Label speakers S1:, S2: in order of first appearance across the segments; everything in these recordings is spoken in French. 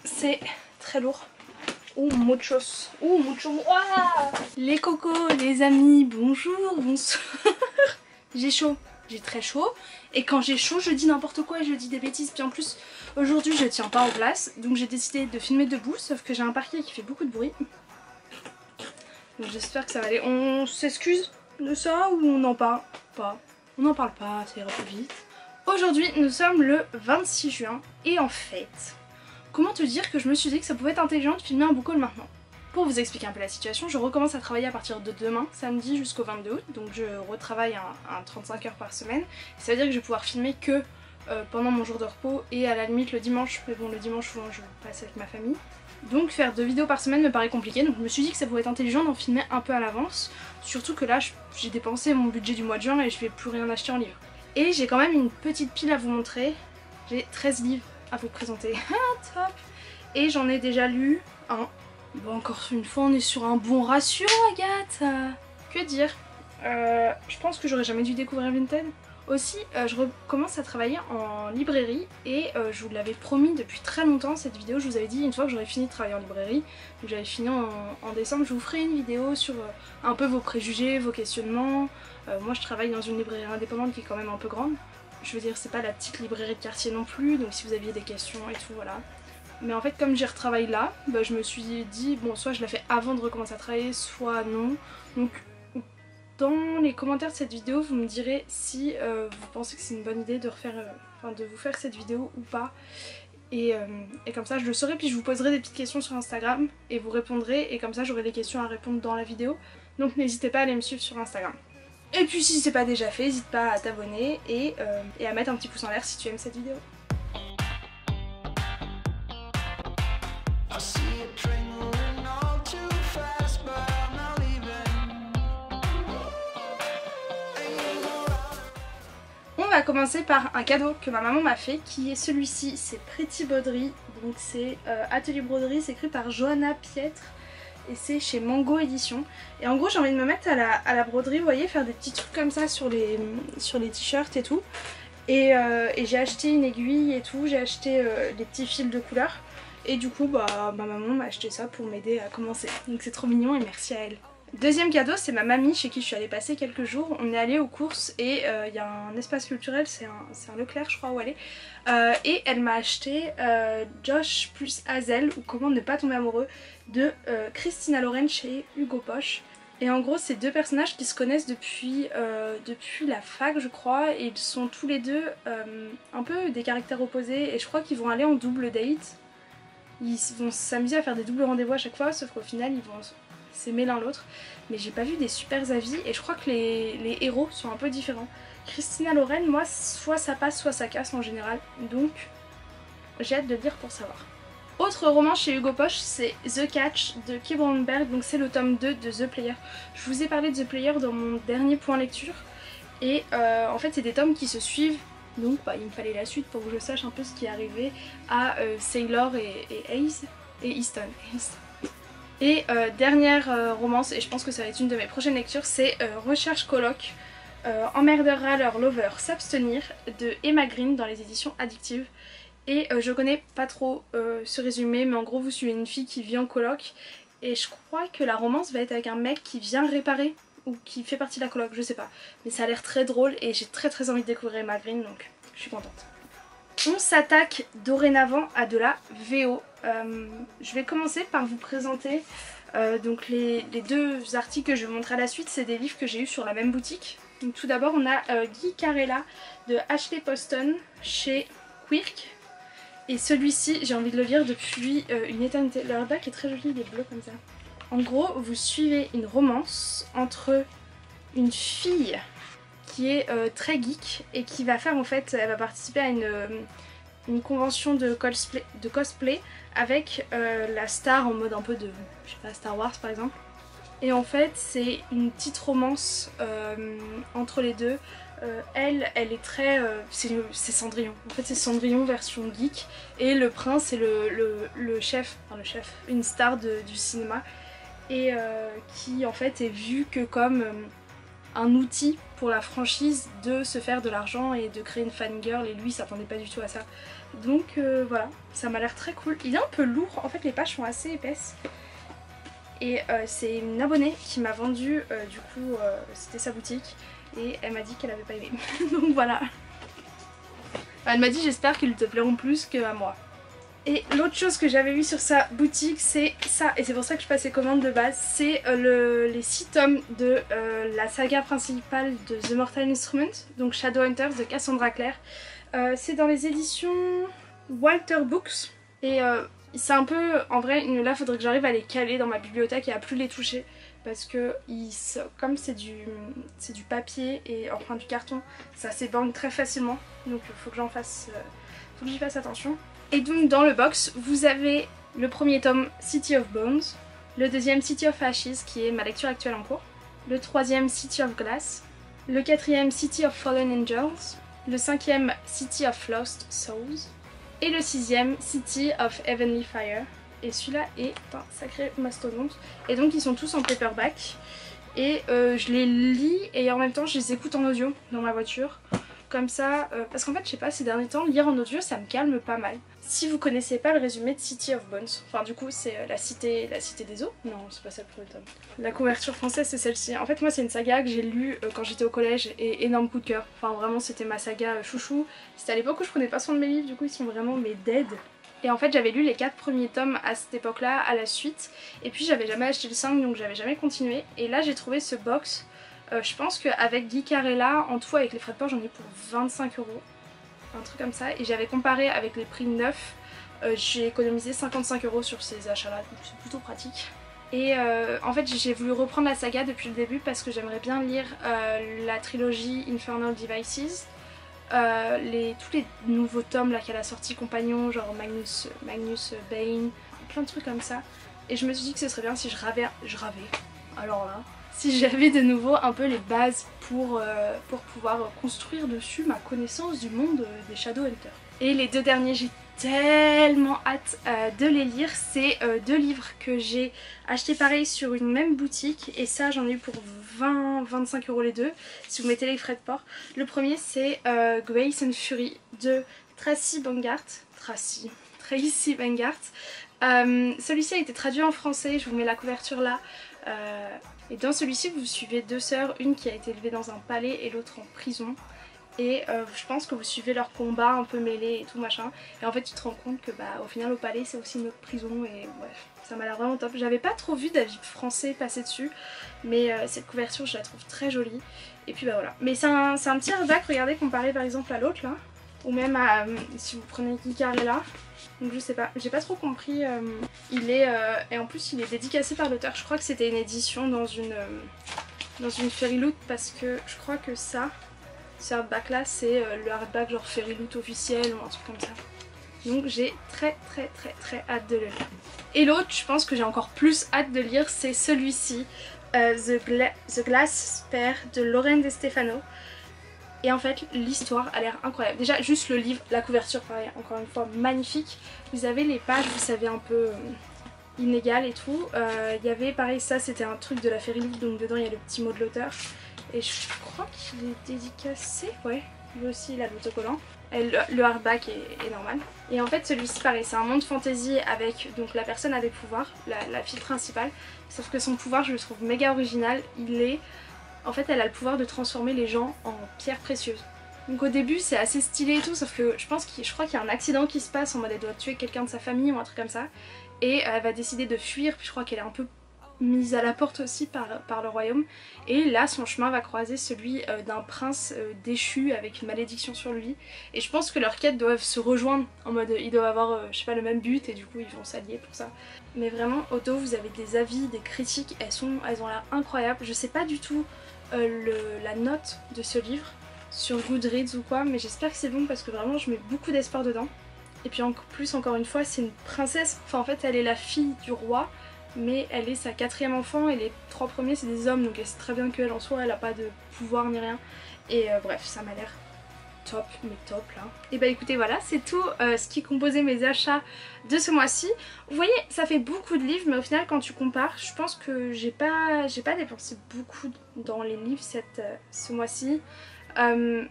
S1: C'est très lourd. Ouh, muchos. Ouh, mucho. Ouah, les cocos, les amis, bonjour, bonsoir. J'ai chaud, j'ai très chaud. Et quand j'ai chaud, je dis n'importe quoi et je dis des bêtises. Puis en plus, aujourd'hui, je tiens pas en place. Donc j'ai décidé de filmer debout, sauf que j'ai un parquet qui fait beaucoup de bruit. Donc j'espère que ça va aller. On s'excuse de ça ou on n'en parle pas? On n'en parle pas, ça ira plus vite. Aujourd'hui, nous sommes le 26 juin. Et en fait, comment te dire que je me suis dit que ça pouvait être intelligent de filmer un book haul maintenant? Pour vous expliquer un peu la situation, je recommence à travailler à partir de demain, samedi jusqu'au 22 août, donc je retravaille un 35 heures par semaine. Ça veut dire que je vais pouvoir filmer que pendant mon jour de repos et à la limite le dimanche, mais bon le dimanche souvent je passe avec ma famille. Donc faire 2 vidéos par semaine me paraît compliqué, donc je me suis dit que ça pouvait être intelligent d'en filmer un peu à l'avance, surtout que là j'ai dépensé mon budget du mois de juin et je vais plus rien acheter en livre. Et j'ai quand même une petite pile à vous montrer, j'ai 13 livres à vous présenter, top. Et j'en ai déjà lu un. Bon, encore une fois, on est sur un bon ratio, Agathe. Que dire, je pense que j'aurais jamais dû découvrir Vinted. Aussi, je recommence à travailler en librairie et je vous l'avais promis depuis très longtemps cette vidéo. Je vous avais dit une fois que j'aurais fini de travailler en librairie, donc j'avais fini en décembre, je vous ferai une vidéo sur un peu vos préjugés, vos questionnements. Moi je travaille dans une librairie indépendante qui est quand même un peu grande. Je veux dire, c'est pas la petite librairie de quartier non plus, donc si vous aviez des questions et tout, voilà. Mais en fait, comme j'y retravaille là, bah, je me suis dit, bon, soit je la fais avant de recommencer à travailler, soit non. Donc, dans les commentaires de cette vidéo, vous me direz si vous pensez que c'est une bonne idée de de vous faire cette vidéo ou pas. Et comme ça, je le saurai, puis je vous poserai des petites questions sur Instagram et vous répondrez. Et comme ça, j'aurai des questions à répondre dans la vidéo. Donc, n'hésitez pas à aller me suivre sur Instagram. Et puis, si c'est pas déjà fait, n'hésite pas à t'abonner et à mettre un petit pouce en l'air si tu aimes cette vidéo. On va commencer par un cadeau que ma maman m'a fait, qui est celui-ci, c'est Pretty Broderie, donc c'est Atelier Broderie, c'est écrit par Johanna Pietre et c'est chez Mango Édition. Et en gros j'ai envie de me mettre à la broderie, vous voyez, faire des petits trucs comme ça sur les t-shirts et tout. Et j'ai acheté une aiguille et tout, j'ai acheté des petits fils de couleur. Et du coup bah ma maman m'a acheté ça pour m'aider à commencer. Donc c'est trop mignon et merci à elle. Deuxième cadeau, c'est ma mamie chez qui je suis allée passer quelques jours. On est allé aux courses et il y a un espace culturel, c'est un Leclerc je crois où elle est. Et elle m'a acheté Josh plus Hazel, ou Comment ne pas tomber amoureux, de Christina Loren chez Hugo Boss. Et en gros c'est deux personnages qui se connaissent depuis la fac je crois, et ils sont tous les deux un peu des caractères opposés et je crois qu'ils vont aller en double date. Ils vont s'amuser à faire des doubles rendez-vous à chaque fois, sauf qu'au final ils vont s'aimer l'un l'autre. Mais j'ai pas vu des super avis et je crois que les héros sont un peu différents. Christina Loren, moi soit ça passe soit ça casse en général, donc j'ai hâte de lire pour savoir. Autre roman chez Hugo Boss, c'est The Catch de Kay Brownberg, donc c'est le tome 2 de The Player. Je vous ai parlé de The Player dans mon dernier point lecture et en fait c'est des tomes qui se suivent, donc bah, il me fallait la suite pour que je sache un peu ce qui est arrivé à Sailor et Ace et Easton. Et dernière romance, et je pense que ça va être une de mes prochaines lectures, c'est Recherche coloc, emmerdera leur lover s'abstenir de Emma Green dans les éditions Addictive. Et je connais pas trop ce résumé, mais en gros vous suivez une fille qui vit en coloc et je crois que la romance va être avec un mec qui vient réparer ou qui fait partie de la coloc, je sais pas. Mais ça a l'air très drôle et j'ai très envie de découvrir Emma Green, donc je suis contente. On s'attaque dorénavant à de la VO. Je vais commencer par vous présenter donc les deux articles que je vais vous montrer à la suite, c'est des livres que j'ai eu sur la même boutique. Donc tout d'abord on a Guy Carella de Ashley Poston chez Quirk. Et celui-ci j'ai envie de le lire depuis une éternité. Le hardback est très joli, il est bleu comme ça. En gros vous suivez une romance entre une fille qui est très geek et qui va faire en fait, elle va participer à une convention de cosplay avec la star en mode un peu de, je sais pas, Star Wars par exemple. Et en fait c'est une petite romance entre les deux. Elle est très... c'est Cendrillon. En fait c'est Cendrillon version geek. Et le prince c'est le chef, une star du cinéma. Et qui en fait est vu que comme un outil pour la franchise de se faire de l'argent et de créer une fangirl, et lui il s'attendait pas du tout à ça. Donc voilà, ça m'a l'air très cool. Il est un peu lourd, en fait les pages sont assez épaisses. Et c'est une abonnée qui m'a vendu, du coup c'était sa boutique, et elle m'a dit qu'elle avait pas aimé. Donc voilà. Elle m'a dit j'espère qu'ils te plairont plus qu'à moi. Et l'autre chose que j'avais vu sur sa boutique, c'est ça, et c'est pour ça que je passais commande de base, c'est les 6 tomes de la saga principale de The Mortal Instrument, donc Shadowhunters de Cassandra Clare. C'est dans les éditions Walter Books, et c'est un peu, en vrai, là il faudrait que j'arrive à les caler dans ma bibliothèque et à plus les toucher, parce que comme c'est du papier et enfin du carton, ça s'éborde très facilement, donc il faut que j'y fasse attention. Et donc dans le box, vous avez le premier tome City of Bones, le deuxième City of Ashes qui est ma lecture actuelle en cours, le troisième City of Glass, le quatrième City of Fallen Angels, le cinquième City of Lost Souls et le sixième City of Heavenly Fire. Et celui-là est un sacré mastodonte. Et donc ils sont tous en paperback et je les lis et en même temps je les écoute en audio dans ma voiture. Comme ça, parce qu'en fait je sais pas, ces derniers temps lire en audio ça me calme pas mal. Si vous connaissez pas le résumé de City of Bones, enfin du coup c'est la cité des eaux. Non, c'est pas ça le premier tome. La couverture française c'est celle-ci. En fait moi c'est une saga que j'ai lue quand j'étais au collège et énorme coup de cœur. Enfin vraiment c'était ma saga chouchou. C'était à l'époque où je prenais pas soin de mes livres, du coup ils sont vraiment mes dead. Et en fait j'avais lu les 4 premiers tomes à cette époque là, à la suite. Et puis j'avais jamais acheté le 5 donc j'avais jamais continué. Et là j'ai trouvé ce box. Je pense qu'avec Guy Carella, en tout avec les frais de port, j'en ai pour 25 €. Un truc comme ça. Et j'avais comparé avec les prix neufs. J'ai économisé 55 € sur ces achats-là, donc c'est plutôt pratique. Et en fait j'ai voulu reprendre la saga depuis le début parce que j'aimerais bien lire la trilogie Infernal Devices. Tous les nouveaux tomes là qu'elle a sorti compagnon, genre Magnus Bane, plein de trucs comme ça. Et je me suis dit que ce serait bien si je ravais, alors là, si j'avais de nouveau un peu les bases pour pouvoir construire dessus ma connaissance du monde des Shadowhunters. Et les deux derniers, j'ai tellement hâte de les lire. C'est 2 livres que j'ai achetés pareil sur une même boutique. Et ça j'en ai eu pour 20-25 € les deux, si vous mettez les frais de port. Le premier c'est Grace and Fury de Tracy Bengart. Celui-ci a été traduit en français, je vous mets la couverture là. Et dans celui-ci vous suivez 2 sœurs, une qui a été élevée dans un palais et l'autre en prison. Et je pense que vous suivez leur combat un peu mêlé et tout machin. Et en fait tu te rends compte que au final au palais c'est aussi une autre prison et bref, ça m'a l'air vraiment top. J'avais pas trop vu d'avis français passer dessus, mais cette couverture je la trouve très jolie. Et puis voilà. Mais c'est un petit hardback, regardez, comparé par exemple à l'autre là. Ou même à, si vous prenez Guy Carella. Donc je sais pas, j'ai pas trop compris. Et en plus il est dédicacé par l'auteur. Je crois que c'était une édition dans une Fairy Loot, parce que je crois que ce hardback là c'est le hardback genre Fairy Loot officiel ou un truc comme ça. Donc j'ai très hâte de le lire. Et l'autre, je pense que j'ai encore plus hâte de lire, c'est celui-ci, The Glass Spare de Lorraine De Stefano. Et en fait l'histoire a l'air incroyable. Déjà juste le livre, la couverture pareil, encore une fois magnifique. Vous avez les pages, vous savez, un peu inégales et tout. Il y avait pareil, ça c'était un truc de la Fairy Loot, donc dedans il y a le petit mot de l'auteur. Et je crois qu'il est dédicacé, ouais, lui aussi il a l'autocollant. Le hardback est normal. Et en fait celui-ci pareil, c'est un monde fantasy avec, donc la personne a des pouvoirs, la fille principale. Sauf que son pouvoir je le trouve méga original, en fait elle a le pouvoir de transformer les gens en pierres précieuses. Donc au début c'est assez stylé et tout, sauf que je crois qu'il y a un accident qui se passe en mode elle doit tuer quelqu'un de sa famille ou un truc comme ça. Et elle va décider de fuir, puis je crois qu'elle est un peu mise à la porte aussi par le royaume. Et là son chemin va croiser celui d'un prince déchu avec une malédiction sur lui. Et je pense que leurs quêtes doivent se rejoindre, en mode ils doivent avoir je sais pas, le même but, et du coup ils vont s'allier pour ça. Mais vraiment au dos vous avez des avis, des critiques, elles ont l'air incroyables. Je sais pas du tout la note de ce livre sur Goodreads ou quoi, mais j'espère que c'est bon parce que vraiment je mets beaucoup d'espoir dedans. Et puis en plus encore une fois c'est une princesse, enfin en fait elle est la fille du roi, mais elle est sa 4e enfant et les 3 premiers c'est des hommes, donc elle sait très bien qu'elle en soi elle a pas de pouvoir ni rien. Et bref, ça m'a l'air top, mais top là. Et bah écoutez, voilà, c'est tout ce qui composait mes achats de ce mois-ci. Vous voyez, ça fait beaucoup de livres, mais au final quand tu compares, je pense que j'ai pas dépensé beaucoup dans les livres ce mois-ci.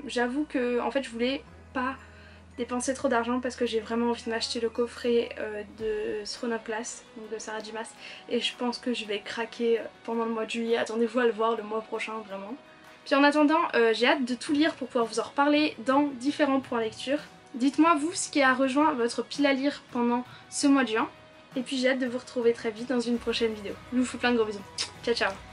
S1: J'avoue que en fait je voulais pas dépenser trop d'argent parce que j'ai vraiment envie de m'acheter le coffret de Throne of Glass, donc de Sarah J Maas, et je pense que je vais craquer pendant le mois de juillet. Attendez-vous à le voir le mois prochain, vraiment. Puis en attendant, j'ai hâte de tout lire pour pouvoir vous en reparler dans différents points lecture. Dites-moi vous ce qui a rejoint votre pile à lire pendant ce mois de juin, et puis j'ai hâte de vous retrouver très vite dans une prochaine vidéo. Je vous fais plein de gros bisous. Ciao ciao.